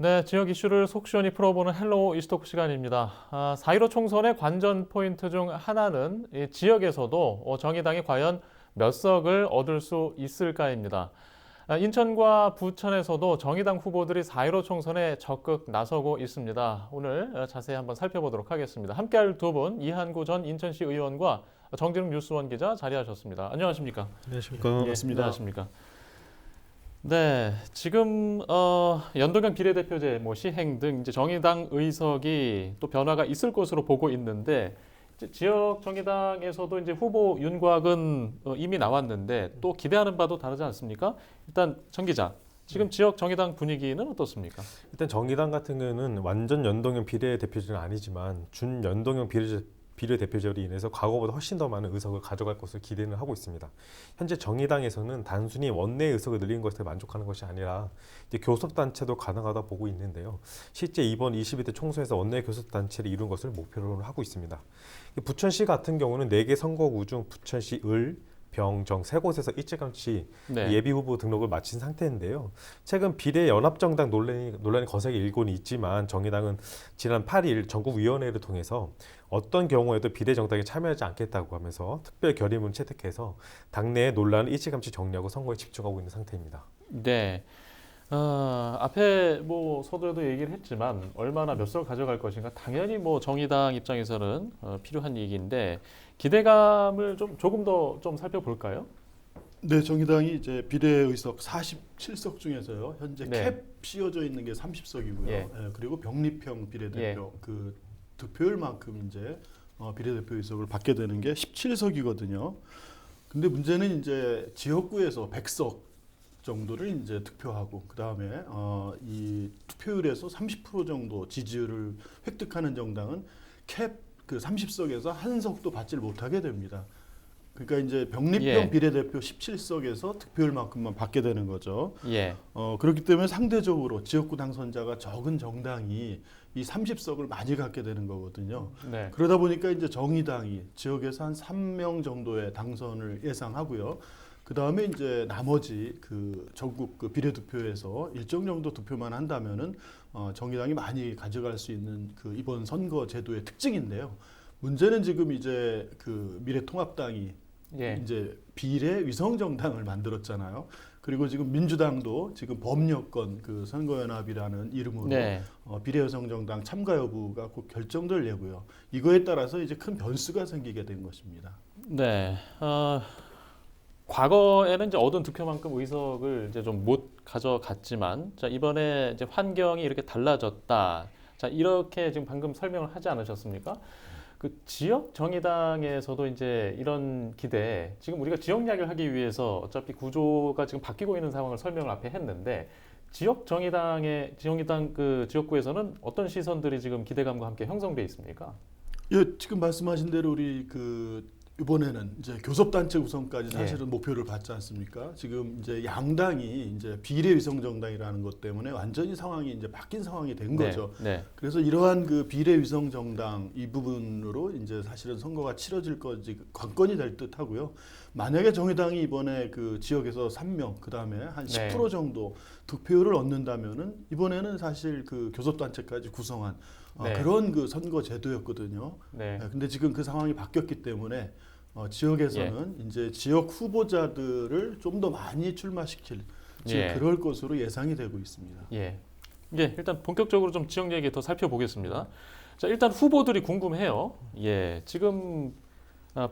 네, 지역 이슈를 속 시원히 풀어보는 헬로우 이스토크 시간입니다. 4.15 총선의 관전 포인트 중 하나는 이 지역에서도 정의당이 과연 몇 석을 얻을 수 있을까입니다. 인천과 부천에서도 정의당 후보들이 4.15 총선에 적극 나서고 있습니다. 오늘 자세히 한번 살펴보도록 하겠습니다. 함께할 두 분, 이한구 전 인천시 의원과 정진욱 뉴스원 기자 자리하셨습니다. 안녕하십니까? 안녕하십니까. 예, 반갑습니다. 안녕하십니까? 네, 지금 연동형 비례대표제 시행 등 이제 정의당 의석이 또 변화가 있을 것으로 보고 있는데 이제 지역 정의당에서도 이제 후보 윤곽은 이미 나왔는데 또 기대하는 바도 다르지 않습니까? 일단 정 기자, 지금 지역 정의당 분위기는 어떻습니까? 일단 정의당 같은 경우는 완전 연동형 비례대표제는 아니지만 준연동형 비례대표제로 인해서 과거보다 훨씬 더 많은 의석을 가져갈 것을 기대는 하고 있습니다. 현재 정의당에서는 단순히 원내 의석을 늘린 것에 만족하는 것이 아니라 이제 교섭단체도 가능하다 보고 있는데요. 실제 이번 22대 총선에서 원내 교섭단체를 이룬 것을 목표로 하고 있습니다. 부천시 같은 경우는 4개 선거구 중 부천시 을, 병, 정 세 곳에서 일찌감치 네. 예비 후보 등록을 마친 상태인데요. 최근 비례 연합정당 논란이 거세게 일고는 있지만 정의당은 지난 8일 전국위원회를 통해서 어떤 경우에도 비례 정당에 참여하지 않겠다고 하면서 특별 결의문 채택해서 당내의 논란을 일찌감치 정리하고 선거에 집중하고 있는 상태입니다. 네. 앞에 서두에도 얘기를 했지만 얼마나 몇 석을 가져갈 것인가 당연히 정의당 입장에서는 필요한 얘기인데 기대감을 조금 더 좀 살펴볼까요? 네, 정의당이 이제 비례의석 47석 중에서요. 현재 네. 캡 씌워져 있는 게 30석이고요. 예. 그리고 병립형 비례대표 그 득표율만큼 이제 비례대표 의석을 받게 되는 게 17석이거든요. 근데 문제는 이제 지역구에서 100석 정도를 이제 득표하고 그다음에 이 투표율에서 30% 정도 지지율을 획득하는 정당은 캡 그 30석에서 한 석도 받지를 못하게 됩니다. 그러니까 이제 병립형 예. 비례대표 17석에서 득표율만큼만 받게 되는 거죠. 예. 그렇기 때문에 상대적으로 지역구 당선자가 적은 정당이 이 30석을 많이 갖게 되는 거거든요. 네. 그러다 보니까 이제 정의당이 지역에서 한 3명 정도의 당선을 예상하고요. 그 다음에 이제 나머지 그 전국 그 비례투표에서 일정 정도 득표만 한다면은 정의당이 많이 가져갈 수 있는 그 이번 선거 제도의 특징인데요. 문제는 지금 이제 그 미래통합당이 예. 이제 비례 위성 정당을 만들었잖아요. 그리고 지금 민주당도 지금 범여권 그 선거연합이라는 이름으로 네. 비례 위성 정당 참가 여부가 곧 결정될 예고요. 이거에 따라서 이제 큰 변수가 생기게 된 것입니다. 네. 과거에는 이제 얻은 득표만큼 의석을 이제 좀 못 가져갔지만, 자, 이번에 이제 환경이 이렇게 달라졌다. 자, 이렇게 지금 방금 설명을 하지 않으셨습니까? 그 지역 정의당에서도 이제 이런 기대, 지금 우리가 지역 이야기를 하기 위해서 어차피 구조가 지금 바뀌고 있는 상황을 설명을 앞에 했는데, 정의당 그 지역구에서는 어떤 시선들이 지금 기대감과 함께 형성돼 있습니까? 예, 지금 말씀하신 대로 우리 그 이번에는 이제 교섭단체 구성까지 사실은 목표를 받지 않습니까? 지금 이제 양당이 이제 비례위성정당이라는 것 때문에 완전히 상황이 이제 바뀐 상황이 된 거죠. 네. 그래서 이러한 그 비례위성정당 이 부분으로 이제 사실은 선거가 치러질 것이 관건이 될 듯하고요. 만약에 정의당이 이번에 그 지역에서 3명 그다음에 한 10% 정도 득표율을 얻는다면은 이번에는 사실 그 교섭단체까지 구성한 네. 그런 그 선거 제도였거든요. 네. 근데 지금 그 상황이 바뀌었기 때문에 지역에서는 이제 지역 후보자들을 좀 더 많이 출마시킬 지금 그럴 것으로 예상이 되고 있습니다. 예. 예, 일단 본격적으로 좀 지역 얘기 더 살펴보겠습니다. 자, 일단 후보들이 궁금해요. 예, 지금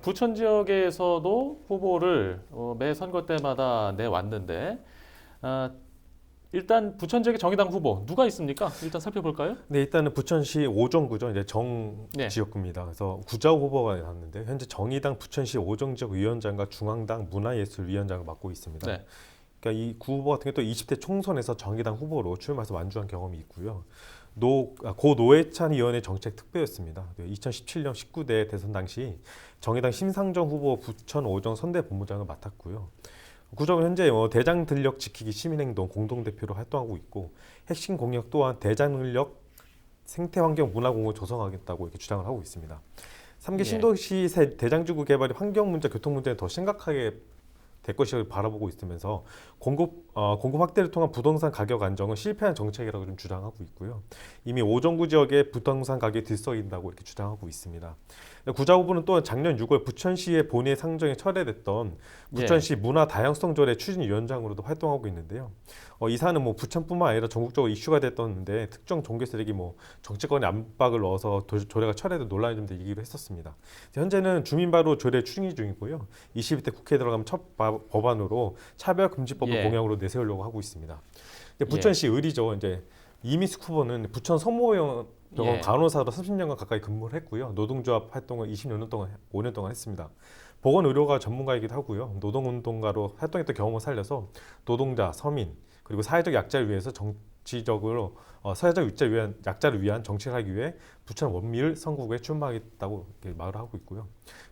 부천 지역에서도 후보를 매 선거 때마다 내왔는데 일단 부천 지역의 정의당 후보 누가 있습니까? 일단 살펴볼까요? 네, 일단은 부천시 오정구죠. 이제 정 지역구입니다. 그래서 구자 후보가 나왔는데 현재 정의당 부천시 오정 지역 위원장과 중앙당 문화예술위원장을 맡고 있습니다. 네. 그러니까 이 구 후보 같은 경우 또 20대 총선에서 정의당 후보로 출마해서 완주한 경험이 있고요. 고 노회찬 의원의 정책 특배였습니다. 2017년 19대 대선 당시 정의당 심상정 후보 부천 오정 선대본부장을 맡았고요. 구정은 현재 대장 들녘 지키기 시민행동 공동대표로 활동하고 있고 핵심 공약 또한 대장 들녘 생태환경 문화공원 조성하겠다고 이렇게 주장을 하고 있습니다. 3개 신도시 새 대장지구 개발이 환경 문제, 교통 문제를 더 심각하게 될 것이라고 바라보고 있으면서 공급 확대를 통한 부동산 가격 안정은 실패한 정책이라고 좀 주장하고 있고요. 이미 오정구 지역의 부동산 가격이 들썩인다고 이렇게 주장하고 있습니다. 구자 후보는 또 작년 6월 부천시의 본회 상정에 철회됐던 부천시 문화 다양성 조례 추진위원장으로도 활동하고 있는데요. 이 사안은 뭐 부천뿐만 아니라 전국적으로 이슈가 됐었는데 특정 종교 세력이 뭐 정치권에 압박을 넣어서 조례가 철회된 논란이 좀 되기도 했었습니다. 현재는 주민바로 조례 추진 중이고요. 21대 국회에 들어가면 첫 법안으로 차별금지법을 예. 공약으로 내세우려고 하고 있습니다. 부천시 의리죠. 이제 이미숙 후보는 부천 성모병원 예. 간호사로 30년간 가까이 근무를 했고요. 노동조합 활동을 5년 동안 했습니다. 보건의료가 전문가이기도 하고요. 노동운동가로 활동했던 경험을 살려서 노동자, 서민, 그리고 사회적 약자를 위해서 정치적으로 사회적 약자를 위한 정치를 하기 위해 부천 원미을 선구구에 출마하겠다고 이렇게 말을 하고 있고요.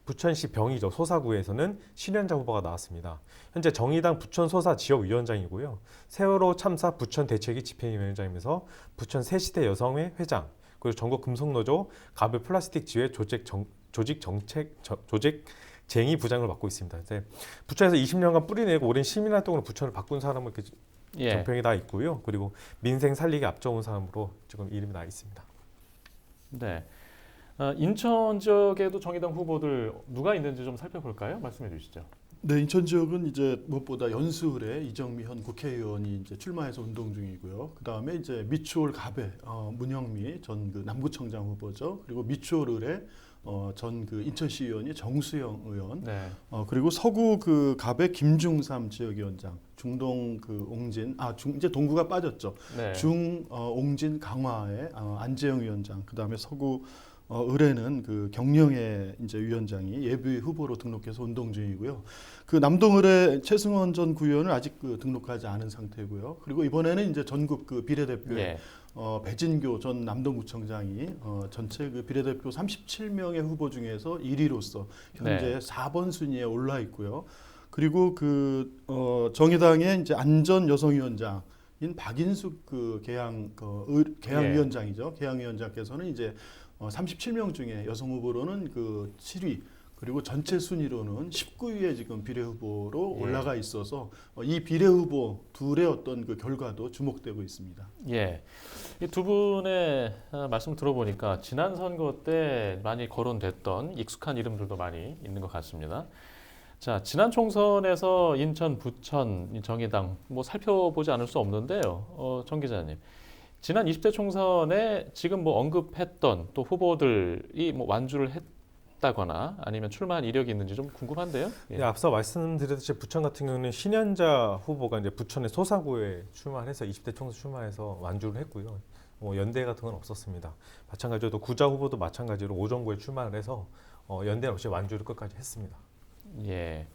부천시 병이죠. 소사구에서는 신현자 후보가 나왔습니다. 현재 정의당 부천 소사 지역위원장이고요. 세월호 참사 부천 대책위 집행위원장이면서 부천 새시대 여성회 회장, 그리고 전국 금속노조 가별 플라스틱 지회 조직쟁의 부장을 맡고 있습니다. 이제 부천에서 20년간 뿌리내고 오랜 시민활동으로 부천을 바꾼 사람은 이렇게 예. 정평이 다 있고요. 그리고 민생 살리기 앞서온 사람으로 지금 이름이 나 있습니다. 네. 인천 지역에도 정의당 후보들 누가 있는지 좀 살펴볼까요? 말씀해 주시죠. 네, 인천 지역은 이제 무엇보다 연수을에 이정미 현 국회의원이 이제 출마해서 운동 중이고요. 그 다음에 이제 미추홀 갑에 문영미 전 그 남구청장 후보죠. 그리고 미추홀을에 전 그 인천시의원이 정수영 의원. 네. 그리고 서구 그 갑의 김중삼 지역위원장, 중동 그 옹진, 이제 동구가 빠졌죠. 네. 옹진 강화의 안재영 위원장. 그 다음에 서구 을에는 그 경영의 이제 위원장이 예비 후보로 등록해서 운동 중이고요. 그 남동을의 최승원 전 구의원은 아직 그 등록하지 않은 상태고요. 그리고 이번에는 이제 전국 그 비례대표 예. 배진교 전 남동구청장이 전체 그 비례대표 37명의 후보 중에서 1위로서 현재 네. 4번 순위에 올라 있고요. 그리고 그 정의당의 이제 안전 여성위원장인 박인숙 그 개항위원장이죠. 개항위원장께서는 이제 37명 중에 여성 후보로는 그 7위, 그리고 전체 순위로는 19위에 지금 비례 후보로 예. 올라가 있어서 이 비례 후보 둘의 어떤 그 결과도 주목되고 있습니다. 예. 이 두 분의 말씀 들어보니까 지난 선거 때 많이 거론됐던 익숙한 이름들도 많이 있는 것 같습니다. 자, 지난 총선에서 인천, 부천, 정의당 뭐 살펴보지 않을 수 없는데요. 정 기자님. 지난 20대 총선에 지금 뭐 언급했던 또 후보들이 뭐 완주를 했다거나 아니면 출마한 이력이 있는지 좀 궁금한데요. 예. 네, 앞서 말씀드렸듯이 부천 같은 경우는 신현자 후보가 이제 부천의 소사구에 출마해서 20대 총선 출마해서 완주를 했고요. 연대 같은 건 없었습니다. 마찬가지로 구자 후보도 마찬가지로 오정구에 출마를 해서 연대 없이 완주를 끝까지 했습니다. 예.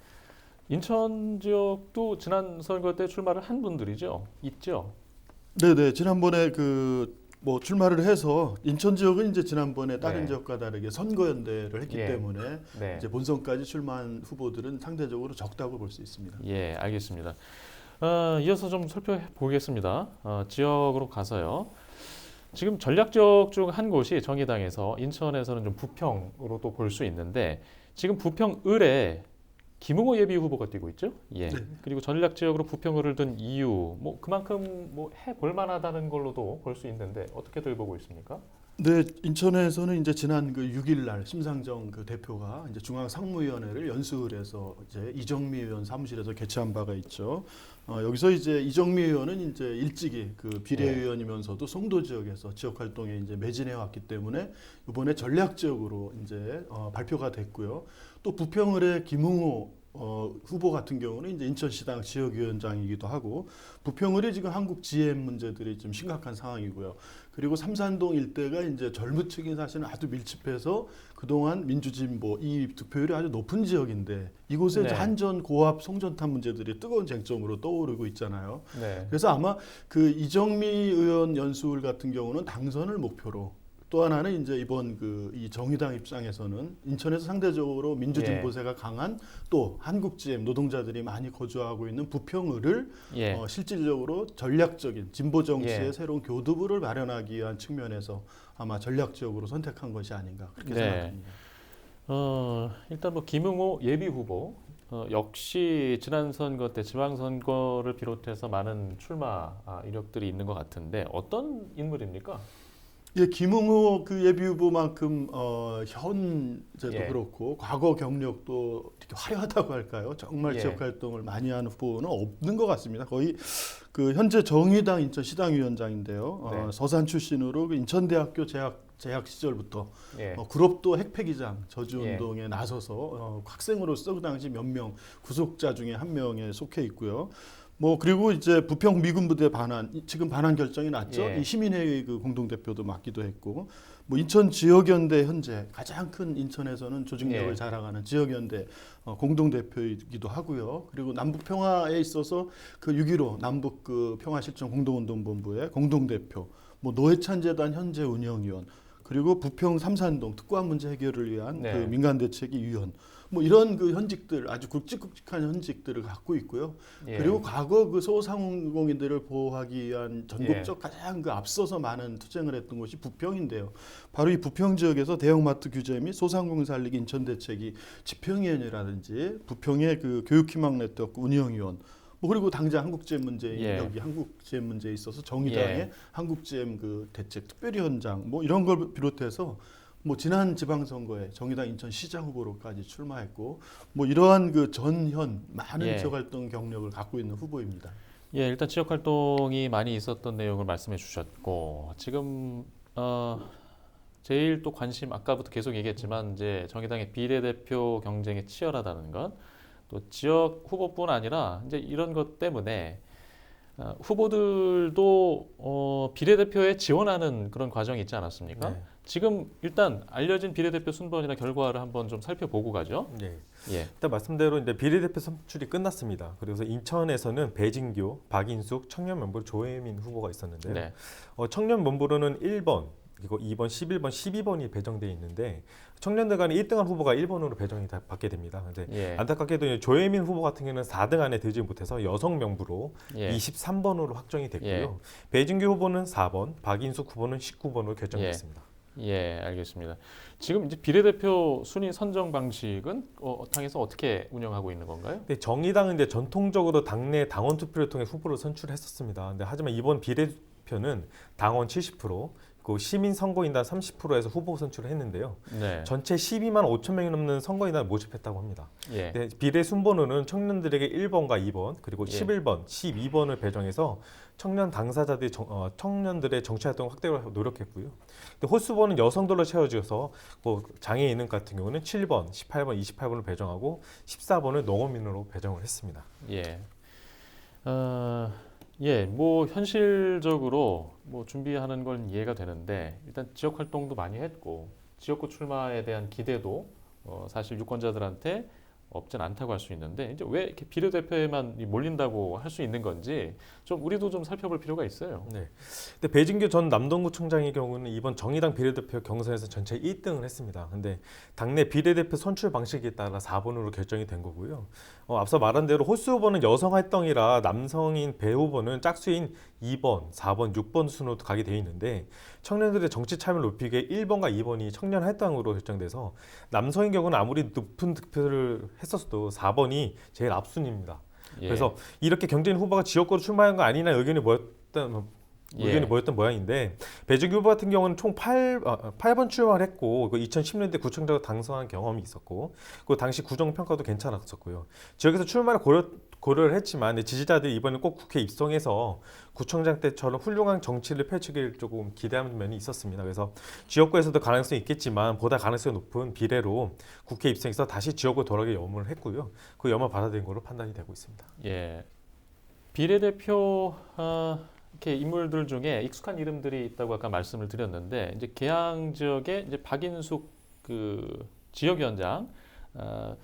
인천 지역도 지난 선거 때 출마를 한 분들이죠. 있죠. 네네, 지난번에 그 뭐 출마를 해서 인천 지역은 이제 지난번에 다른 네. 지역과 다르게 선거연대를 했기 예. 때문에 네. 이제 본선까지 출마한 후보들은 상대적으로 적다고 볼 수 있습니다. 예, 알겠습니다. 이어서 좀 살펴보겠습니다. 지역으로 가서요. 지금 전략 지역 중 한 곳이 정의당에서 인천에서는 좀 부평으로 또 볼 수 있는데 지금 부평을에 김웅호 예비 후보가 뛰고 있죠. 예. 네. 그리고 전략 지역으로 부평을을 둔 이유, 뭐 그만큼 뭐 해볼 만하다는 걸로도 볼 수 있는데 어떻게들 보고 있습니까? 네, 인천에서는 이제 지난 그 6일 날 심상정 그 대표가 이제 중앙상무위원회를 연수을에서 이제 이정미 의원 사무실에서 개최한 바가 있죠. 여기서 이제 이정미 의원은 이제 일찍이 그 비례의원이면서도 송도 지역에서 지역 활동에 이제 매진해 왔기 때문에 이번에 전략 지역으로 이제 발표가 됐고요. 또 부평을의 김웅호 후보 같은 경우는 이제 인천시당 지역위원장이기도 하고 부평을이 지금 한국 GM 문제들이 좀 심각한 상황이고요. 그리고 삼산동 일대가 이제 젊은층이 사실은 아주 밀집해서 그동안 민주진보 이 득표율이 아주 높은 지역인데 이곳에 네. 이제 한전 고압 송전탑 문제들이 뜨거운 쟁점으로 떠오르고 있잖아요. 네. 그래서 아마 그 이정미 의원 연수을 같은 경우는 당선을 목표로 또 하나는 이제 이번 그 이 정의당 입장에서는 인천에서 상대적으로 민주진보세가 강한 또 한국 GM 노동자들이 많이 거주하고 있는 부평을을 예. 실질적으로 전략적인 진보 정치의 예. 새로운 교두부를 마련하기 위한 측면에서 아마 전략적으로 선택한 것이 아닌가 그렇게 네. 생각합니다. 일단 뭐 김웅호 예비 후보 역시 지난 선거 때 지방선거를 비롯해서 많은 출마 이력들이 있는 것 같은데 어떤 인물입니까? 예, 김웅호 그 예비 후보만큼 현재도 예. 그렇고 과거 경력도 이렇게 화려하다고 할까요? 정말 예. 지역 활동을 많이 하는 후보는 없는 것 같습니다. 거의 그 현재 정의당 인천시당위원장인데요. 네. 서산 출신으로 그 인천대학교 재학 시절부터 예. 구롭도 핵폐기장 저지운동에 나서서 학생으로서 그 당시 몇 명 구속자 중에 한 명에 속해 있고요. 뭐 그리고 이제 부평 미군부대 반환 지금 반환 결정이 났죠. 예. 이 시민회의 그 공동대표도 맡기도 했고, 뭐 인천 지역연대 현재 가장 큰 인천에서는 조직력을 예. 자랑하는 지역연대 공동대표이기도 하고요. 그리고 남북 평화에 있어서 그 6.15 남북 그 평화실천 공동운동본부의 공동대표, 뭐 노회찬 재단 현재 운영위원, 그리고 부평 삼산동 특구한 문제 해결을 위한 네. 그 민간 대책위 위원, 뭐 이런 그 현직들 아주 굵직굵직한 현직들을 갖고 있고요. 예. 그리고 과거 그 소상공인들을 보호하기 위한 전국적 가장 그 앞서서 많은 투쟁을 했던 곳이 부평인데요. 바로 이 부평 지역에서 대형마트 규제 및 소상공인 살리기 인천 대책이 집행위원회라든지 부평의 그 교육희망 네트워크 운영위원, 뭐 그리고 당장 한국GM 문제 예. 여기 한국GM 문제에 있어서 정의당의 예. 한국GM 그 대책 특별위원장 뭐 이런 걸 비롯해서 뭐 지난 지방선거에 정의당 인천시장 후보로까지 출마했고, 뭐 이러한 그 전현 많은 예. 지역활동 경력을 갖고 있는 후보입니다. 예, 일단 지역 활동이 많이 있었던 내용을 말씀해 주셨고 지금 제일 또 관심 아까부터 계속 얘기했지만 이제 정의당의 비례대표 경쟁이 치열하다는 것, 또 지역 후보뿐 아니라 이제 이런 것 때문에 후보들도 비례대표에 지원하는 그런 과정이 있지 않았습니까? 네. 지금 일단 알려진 비례대표 순번이나 결과를 한번 좀 살펴보고 가죠. 네. 예, 일단 말씀대로 이제 비례대표 선출이 끝났습니다. 그래서 인천에서는 배진교, 박인숙, 청년 명부 조혜민 후보가 있었는데요. 네, 청년 명부로는 1번, 그리고 2번, 11번, 12번이 배정돼 있는데 청년들 간에 1등한 후보가 1번으로 배정이 받게 됩니다. 근데 예, 안타깝게도 이제 조혜민 후보 같은 경우는 4등 안에 들지 못해서 여성 명부로 예, 23번으로 확정이 됐고요. 예. 배진규 후보는 4번, 박인숙 후보는 19번으로 결정됐습니다. 예, 알겠습니다. 지금 이제 비례대표 순위 선정 방식은 당에서 어떻게 운영하고 있는 건가요? 근데 정의당은 이제 전통적으로 당내 당원 투표를 통해 후보를 선출했었습니다. 근데 하지만 이번 비례대표는 당원 70%, 그 시민 선거인단 30%에서 후보 선출을 했는데요. 네, 전체 12만 5천 명이 넘는 선거인단을 모집했다고 합니다. 예, 네, 비례 순번호는 청년들에게 1번과 2번 그리고 예. 11번, 12번을 배정해서 청년 당사자들이 청년들의 정치 활동 확대를 노력했고요. 근데 홀수번은 여성들로 채워져서 뭐 장애인 같은 경우는 7번, 18번, 28번을 배정하고 14번을 농어민으로 배정을 했습니다. 예. 예, 뭐 현실적으로 뭐 준비하는 건 이해가 되는데 일단 지역 활동도 많이 했고 지역구 출마에 대한 기대도 사실 유권자들한테 없진 않다고 할 수 있는데 이제 왜 이렇게 비례대표에만 몰린다고 할 수 있는 건지 좀 우리도 좀 살펴볼 필요가 있어요. 네. 근데 배진규 전 남동구청장의 경우는 이번 정의당 비례대표 경선에서 전체 1등을 했습니다. 근데 당내 비례대표 선출 방식에 따라 4번으로 결정이 된 거고요. 앞서 말한 대로 홀수 후보는 여성 활동이라 남성인 배 후보는 짝수인 2번, 4번, 6번 순으로 가게 되어 있는데 청년들의 정치 참여를 높이기 위해 1번과 2번이 청년 할당으로 결정돼서 남성인 경우는 아무리 높은 득표를 했었어도 4번이 제일 앞순입니다. 예. 그래서 이렇게 경쟁 후보가 지역구로 출마한 거 아니냐 의견이 모였던 모양인데 배진규 후보 같은 경우는 총 8번 출마를 했고 2010년대 구청장으로 당선한 경험이 있었고 그 당시 구정 평가도 괜찮았었고요. 지역에서 출마를 고려를 했지만 지지자들이 이번에 꼭 국회에 입성해서 구청장 때처럼 훌륭한 정치를 펼치길 조금 기대하는 면이 있었습니다. 그래서 지역구에서도 가능성이 있겠지만 보다 가능성이 높은 비례로 국회 입성해서 다시 지역구 돌아가기 염원을 했고요. 그 염원 받아들인 걸로 판단이 되고 있습니다. 예. 비례대표 이렇게 인물들 중에 익숙한 이름들이 있다고 아까 말씀을 드렸는데 이제 계양 지역에 이제 박인숙 그 지역위원장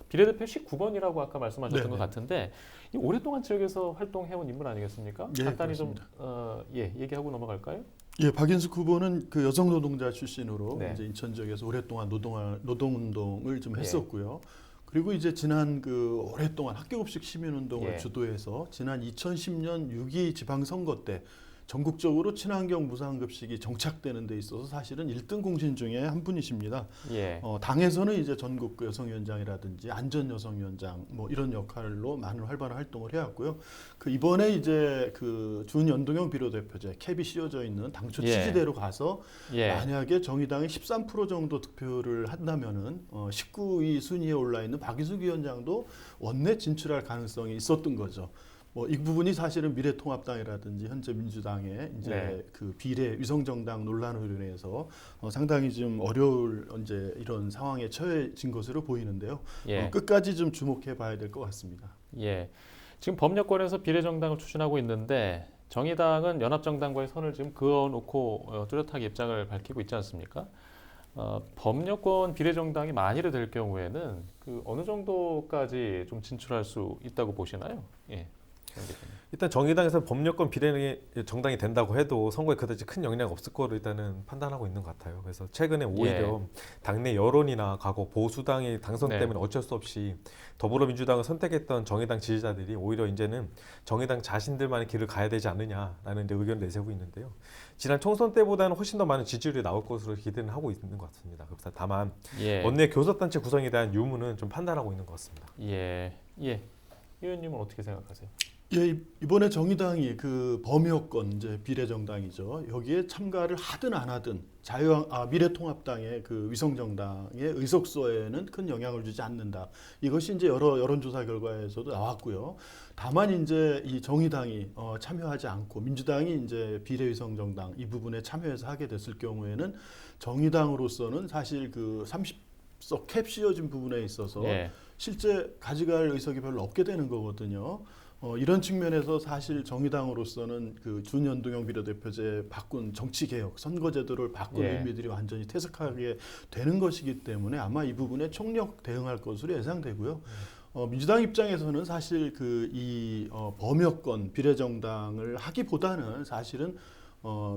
비례대표 19번이라고 아까 말씀하셨던 네네. 것 같은데 이 오랫동안 지역에서 활동해온 인물 아니겠습니까? 예, 간단히 그렇습니다. 좀 얘기하고 넘어갈까요? 예, 박인숙 후보는 그 여성 노동자 출신으로 네. 이제 인천 지역에서 오랫동안 노동운동을 좀 예. 했었고요. 그리고 이제 지난 그 오랫동안 학교급식 시민운동을 예. 주도해서 지난 2010년 6.2 지방선거 때 전국적으로 친환경 무상급식이 정착되는 데 있어서 사실은 1등 공신 중에 한 분이십니다. 예. 당에서는 이제 전국 그 여성위원장이라든지 안전여성위원장 뭐 이런 역할로 많은 활발한 활동을 해왔고요. 그 이번에 이제 그 준연동형 비례대표제 캡이 씌워져 있는 당초 예. 취지대로 가서 예. 만약에 정의당이 13% 정도 득표를 한다면은 19위 순위에 올라 있는 박희숙 위원장도 원내 진출할 가능성이 있었던 거죠. 이 부분이 사실은 미래통합당이라든지 현재 민주당의 이제 네. 그 비례 위성정당 논란으로 인해서 상당히 좀 어려울 이제 이런 상황에 처해진 것으로 보이는데요. 예. 끝까지 좀 주목해 봐야 될 것 같습니다. 예. 지금 법여권에서 비례정당을 추진하고 있는데 정의당은 연합정당과의 선을 지금 그어놓고 뚜렷하게 입장을 밝히고 있지 않습니까? 법여권 비례정당이 만일이 될 경우에는 그 어느 정도까지 좀 진출할 수 있다고 보시나요? 예. 일단 정의당에서 법여권 비례 정당이 된다고 해도 선거에 그다지 큰 영향이 없을 거로 일단은 판단하고 있는 것 같아요. 그래서 최근에 오히려 당내 여론이나 과거 보수당의 당선 네. 때문에 어쩔 수 없이 더불어민주당을 선택했던 정의당 지지자들이 오히려 이제는 정의당 자신들만의 길을 가야 되지 않느냐라는 이제 의견을 내세우고 있는데요. 지난 총선 때보다는 훨씬 더 많은 지지율이 나올 것으로 기대는 하고 있는 것 같습니다. 그래서 다만 예. 원내 교섭단체 구성에 대한 유무는 좀 판단하고 있는 것 같습니다. 예. 예. 의원님은 어떻게 생각하세요? 예, 이번에 정의당이 그 범여권 이제 비례정당이죠. 여기에 참가를 하든 안 하든 미래통합당의 그 위성정당의 의석수에는 큰 영향을 주지 않는다. 이것이 이제 여러 여론조사 결과에서도 나왔고요. 다만 이제 이 정의당이 참여하지 않고 민주당이 이제 비례위성정당 이 부분에 참여해서 하게 됐을 경우에는 정의당으로서는 사실 그 30석 캡 씌워진 부분에 있어서 예. 실제 가져갈 의석이 별로 없게 되는 거거든요. 이런 측면에서 사실 정의당으로서는 그 준연동형 비례대표제 바꾼 정치개혁, 선거제도를 바꾼 예. 의미들이 완전히 퇴색하게 되는 것이기 때문에 아마 이 부분에 총력 대응할 것으로 예상되고요. 민주당 입장에서는 사실 그 이 범여권 비례정당을 하기보다는 사실은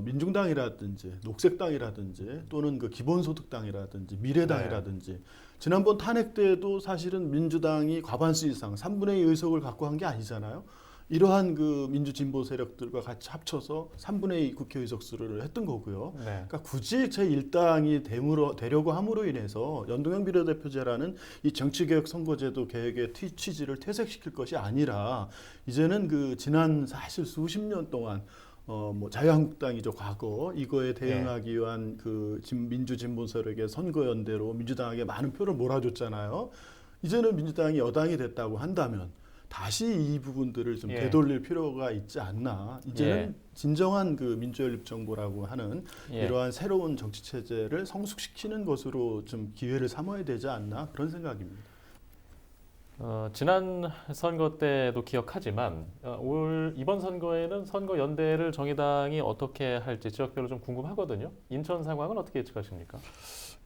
민중당이라든지 녹색당이라든지 또는 그 기본소득당이라든지 미래당이라든지 지난번 탄핵 때도 사실은 민주당이 과반수 이상 3분의 2 의석을 갖고 한 게 아니잖아요. 이러한 그 민주진보 세력들과 같이 합쳐서 3분의 2 국회 의석수를 했던 거고요. 네. 그러니까 굳이 제1당이 되려고 함으로 인해서 연동형 비례대표제라는 이 정치개혁 선거제도 개혁의 취지를 퇴색시킬 것이 아니라 이제는 그 지난 사실 수십 년 동안 뭐 자유한국당이죠 과거 이거에 대응하기 위한 그 민주 진보 세력의 선거연대로 민주당에게 많은 표를 몰아줬잖아요. 이제는 민주당이 여당이 됐다고 한다면 다시 이 부분들을 좀 되돌릴 필요가 있지 않나. 이제는 진정한 그 민주연립정부라고 하는 이러한 새로운 정치 체제를 성숙시키는 것으로 좀 기회를 삼아야 되지 않나 그런 생각입니다. 지난 선거 때도 기억하지만 이번 선거에는 선거 연대를 정의당이 어떻게 할지 지역별로 좀 궁금하거든요. 인천 상황은 어떻게 예측하십니까?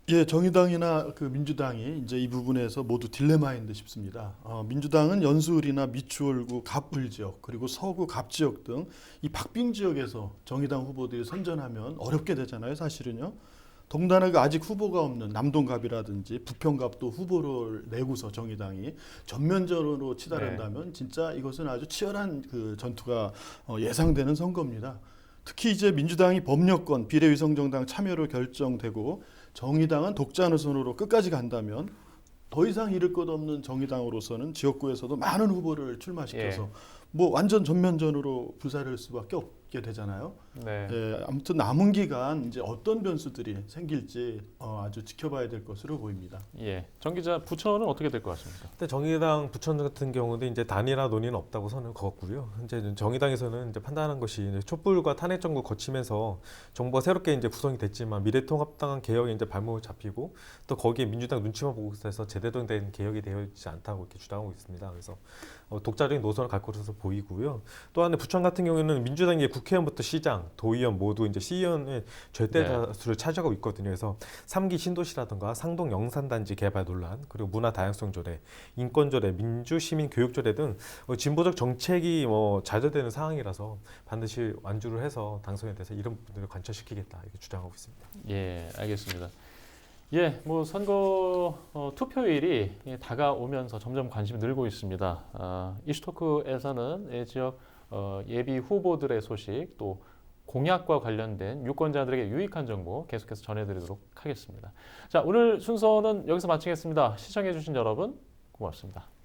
예, 정의당이나 그 민주당이 이제 이 부분에서 모두 딜레마인 듯 싶습니다. 민주당은 연수을이나 미추홀구, 갑을 지역 그리고 서구 갑 지역 등 이 박빙 지역에서 정의당 후보들이 선전하면 어렵게 되잖아요, 사실은요. 더군다나 그 아직 후보가 없는 남동갑이라든지 부평갑도 후보를 내고서 정의당이 전면전으로 치달은다면 진짜 이것은 아주 치열한 그 전투가 예상되는 선거입니다. 특히 이제 민주당이 법여권 비례위성정당 참여로 결정되고 정의당은 독자 노선으로 끝까지 간다면 더 이상 잃을 것 없는 정의당으로서는 지역구에서도 많은 후보를 출마시켜서 뭐 완전 전면전으로 불사를 수밖에 없게 되잖아요. 네. 아무튼 남은 기간 이제 어떤 변수들이 생길지 아주 지켜봐야 될 것으로 보입니다. 예, 정 기자, 부천은 어떻게 될 것 같습니까? 근데 정의당 부천 같은 경우도 이제 단일화 논의는 없다고 선을 그었고요. 현재 정의당에서는 이제 판단한 것이 이제 촛불과 탄핵 정부 거치면서 정부가 새롭게 이제 구성이 됐지만 미래통합당 개혁이 이제 발목을 잡히고 또 거기에 민주당 눈치만 보고 있어서 제대로 된 개혁이 되어 있지 않다고 이렇게 주장하고 있습니다. 그래서 독자적인 노선을 갈 것으로 보이고요. 또 한데 부천 같은 경우에는 민주당이 국회의원부터 시장, 도의원 모두 이제 시의원의 절대 다수를 차지하고 있거든요. 그래서 3기 신도시라든가 상동 영산단지 개발 논란, 그리고 문화 다양성 조례, 인권 조례, 민주 시민 교육 조례 등 진보적 정책이 좌절되는 상황이라서 반드시 완주를 해서 당선에 대해서 이런 부분들을 관철시키겠다 이렇게 주장하고 있습니다. 예, 알겠습니다. 예, 뭐 선거 투표일이 다가오면서 점점 관심이 늘고 있습니다. 이슈토크에서는 지역 예비 후보들의 소식 또 공약과 관련된 유권자들에게 유익한 정보 계속해서 전해드리도록 하겠습니다. 자, 오늘 순서는 여기서 마치겠습니다. 시청해주신 여러분 고맙습니다.